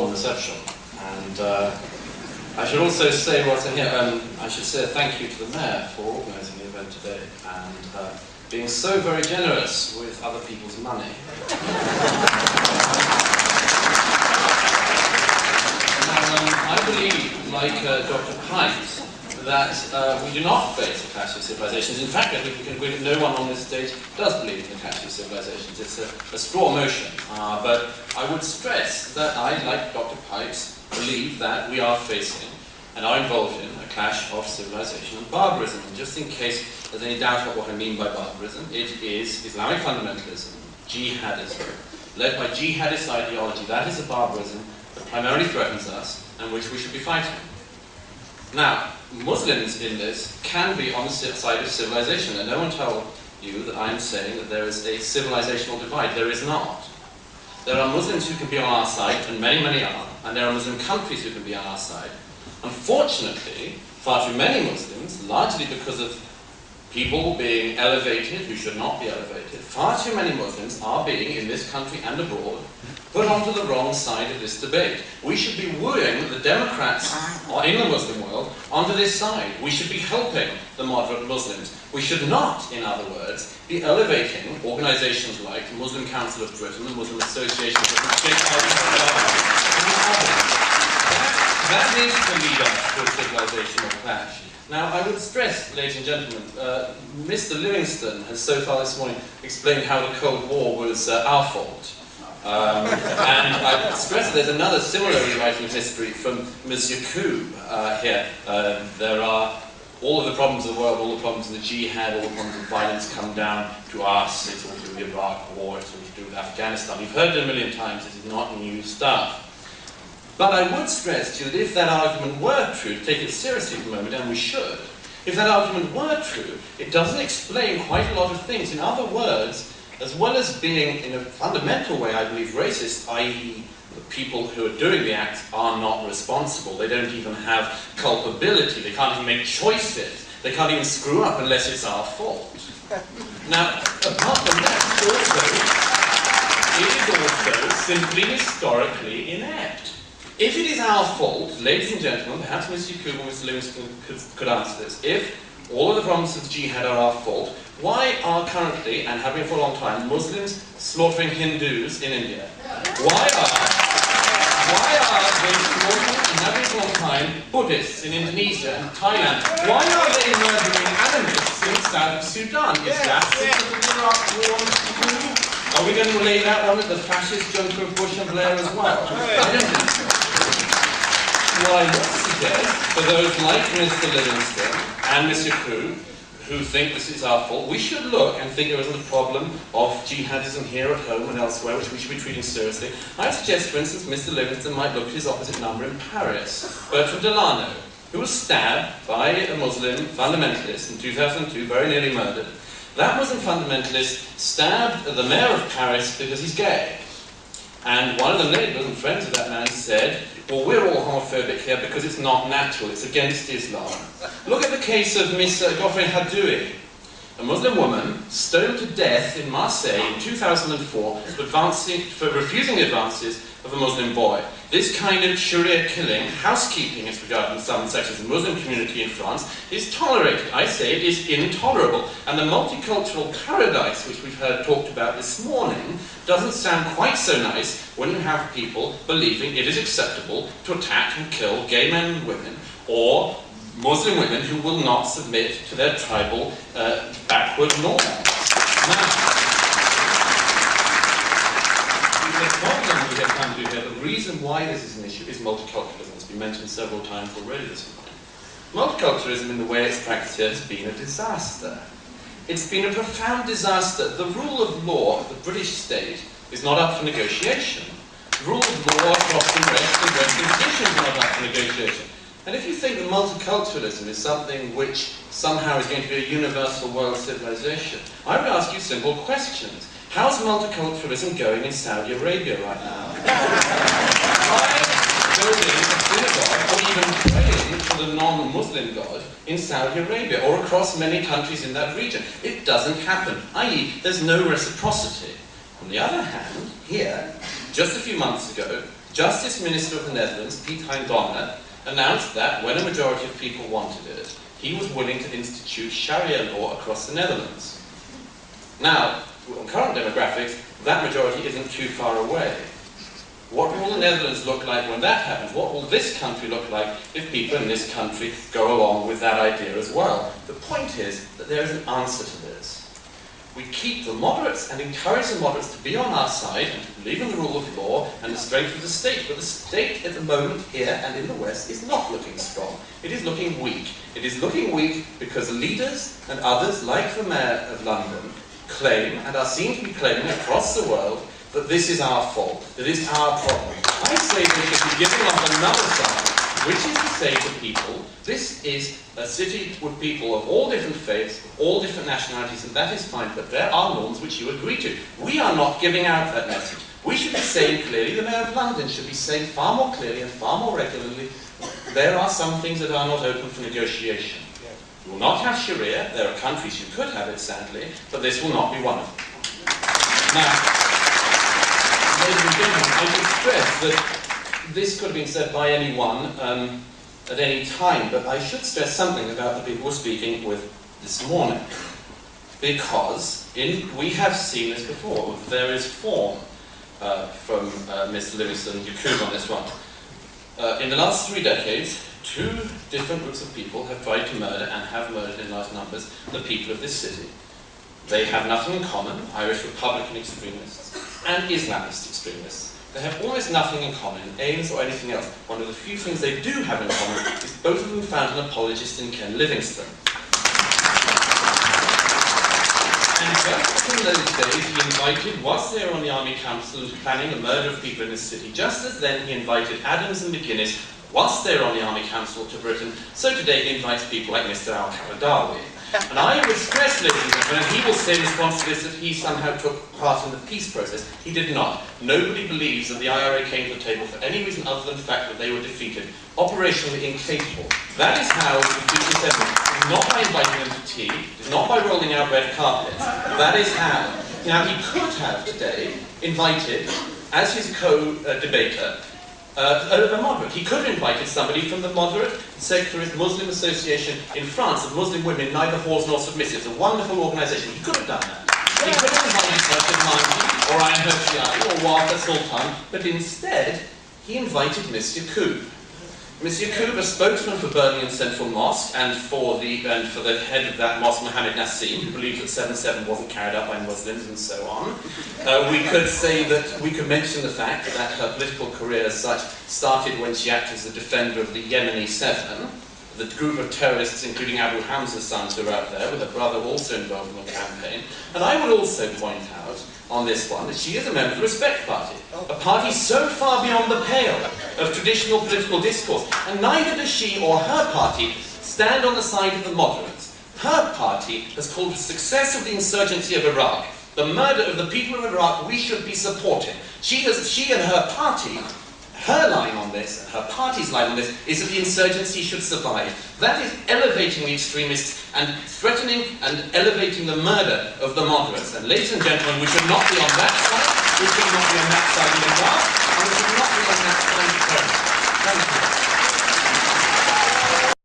reception. And I should also say, whilst I'm here, I should say a thank you to the Mayor for organising the event today and being so very generous with other people's money. I believe, like Dr. Pines, that we do not face a clash of civilizations. In fact, I think we can agree that no one on this stage does believe in the clash of civilizations. It's a straw motion. But I would stress that I, like Dr. Pipes, believe that we are facing and are involved in a clash of civilization and barbarism. And just in case there's any doubt about what I mean by barbarism, it is Islamic fundamentalism, jihadism, led by jihadist ideology. That is a barbarism that primarily threatens us and which we should be fighting. Now, Muslims in this can be on the side of civilization, and no one tell you that I'm saying that there is a civilizational divide. There is not. There are Muslims who can be on our side, and many, many are, and there are Muslim countries who can be on our side. Unfortunately, far too many Muslims, largely because of people being elevated who should not be elevated, far too many Muslims are being, in this country and abroad, put onto the wrong side of this debate. We should be wooing the Democrats in the Muslim world onto this side. We should be helping the moderate Muslims. We should not, in other words, be elevating organizations like the Muslim Council of Britain, the Muslim Association of Britain, that is the leader to a civilizational clash. Now, I would stress, ladies and gentlemen, Mr. Livingstone has so far this morning explained how the Cold War was our fault. And I would stress that there's another similar rewriting of history from Monsieur Koob here. There are all of the problems of the world, all the problems of the jihad, all the problems of violence come down to us. It's all to do with the Iraq War, it's all to do with Afghanistan. You've heard it a million times, this is not new stuff. But I would stress to you that if that argument were true, to take it seriously for a moment, and we should, if that argument were true, it doesn't explain quite a lot of things. In other words, as well as being, in a fundamental way, I believe, racist, i.e. the people who are doing the act are not responsible. They don't even have culpability. They can't even make choices. They can't even screw up unless it's our fault. Now, apart from that, it is also simply historically inept. If it is our fault, ladies and gentlemen, perhaps Mr. Koob or Mr. Livingstone could answer this, if all of the problems of the jihad are our fault, why are currently, and have been for a long time, Muslims slaughtering Hindus in India? Why are they slaughtering, and have been for a long time, Buddhists in Indonesia and Thailand? Why are they murdering animists in South Sudan? Is that because of the Iraq War? Are we going to relay that one at the fascist junker of Bush and Blair as well? I don't think so. What I would suggest, for those like Mr. Livingstone and Mr. Koob, who think this is our fault, we should look and think there isn't a problem of jihadism here at home and elsewhere, which we should be treating seriously. I suggest, for instance, Mr. Livingstone might look at his opposite number in Paris, Bertrand Delano, who was stabbed by a Muslim fundamentalist in 2002, very nearly murdered. That Muslim fundamentalist stabbed the mayor of Paris because he's gay. And one of the neighbours and friends of that man said, well, we're all homophobic here because it's not natural, it's against Islam. Look at the case of Miss Goffrey Hadoui, a Muslim woman stoned to death in Marseille in 2004 for refusing the advances of a Muslim boy. This kind of Sharia killing, housekeeping as regarded in some sections of the Muslim community in France, is tolerated. I say it is intolerable. And the multicultural paradise, which we've heard talked about this morning, doesn't sound quite so nice when you have people believing it is acceptable to attack and kill gay men and women, or Muslim women who will not submit to their tribal backward norms. The problem we have come to here, the reason why this is an issue, is multiculturalism. It's been mentioned several times already this morning. Multiculturalism, in the way it's practiced here, has been a disaster. It's been a profound disaster. The rule of law of the British state is not up for negotiation. The rule of law across the rest of Western traditions is not up for negotiation. And if you think that multiculturalism is something which somehow is going to be a universal world civilization, I would ask you simple questions. How's multiculturalism going in Saudi Arabia right now? Why building a synagogue or even praying to the non-Muslim God in Saudi Arabia or across many countries in that region? It doesn't happen, i.e. there's no reciprocity. On the other hand, here, just a few months ago, Justice Minister of the Netherlands, Piet Hein Donner, announced that when a majority of people wanted it, he was willing to institute Sharia law across the Netherlands. Now, on current demographics, that majority isn't too far away. What will the Netherlands look like when that happens? What will this country look like if people in this country go along with that idea as well? The point is that there is an answer to this. We keep the moderates and encourage the moderates to be on our side and to believe in the rule of law and the strength of the state. But the state at the moment here and in the West is not looking strong. It is looking weak. It is looking weak because leaders and others, like the Mayor of London, claim and are seen to be claiming across the world that this is our fault, that it's our problem. I say they should be giving up another side, which is to say to people, this is a city with people of all different faiths, of all different nationalities, and that is fine, but there are norms which you agree to. We are not giving out that message. We should be saying clearly, the Mayor of London should be saying far more clearly and far more regularly, there are some things that are not open for negotiation. You will not have Sharia. There are countries you could have it, sadly, but this will not be one of them. Now, ladies and gentlemen, I should stress that this could have been said by anyone at any time, but I should stress something about the people we're speaking with this morning. Because we have seen this before, with various form from Mr. Livingstone and Yacoub on this one. In the last 3 decades, 2 different groups of people have tried to murder and have murdered in large numbers the people of this city. They have nothing in common, Irish Republican extremists and Islamist extremists. They have almost nothing in common, aims or anything else. One of the few things they do have in common is both of them found an apologist in Ken Livingstone. And just in those days he invited, was there on the Army Council planning the murder of people in this city, just as then he invited Adams and McGuinness, was there on the Army Council to Britain, so today he invites people like Mr. Al-Qaradawi. And I would stress, ladies and gentlemen, and he will say in response to this that he somehow took part in the peace process. He did not. Nobody believes that the IRA came to the table for any reason other than the fact that they were defeated, operationally incapable. That is how we defeat the enemy. It is not by inviting them to tea, it is not by rolling out red carpets. That is how. Now, he could have today invited, as his co-debater, a moderate. He could have invited somebody from the moderate secularist Muslim Association in France of Muslim women, neither whores nor submissives, a wonderful organisation. He could have done that. He could have invited Serkan Manji or Ayhan Hirsi or Wafda Sultan, but instead he invited Ms. Yacoub. Ms. Yacoub, a spokesman for Birmingham Central Mosque and for the head of that mosque, Mohammed Nassim, who believes that 7/7 wasn't carried out by Muslims and so on. We could say that, we could mention the fact that her political career as such started when she acted as a defender of the Yemeni 7, the group of terrorists, including Abu Hamza's sons, who are out there, with her brother also involved in the campaign. And I would also point out on this one that she is a member of the Respect Party, a party so far beyond the pale of traditional political discourse, and neither does she or her party stand on the side of the moderates. Her party has called for the success of the insurgency of Iraq, the murder of the people of Iraq we should be supporting. She and her party, her line on this, and her party's line on this, is that the insurgency should survive. That is elevating the extremists and threatening and elevating the murder of the moderates. And ladies and gentlemen, we should not be on that side, we should not be on that side of the glass, and we should not be on that side of terrorism. Thank you.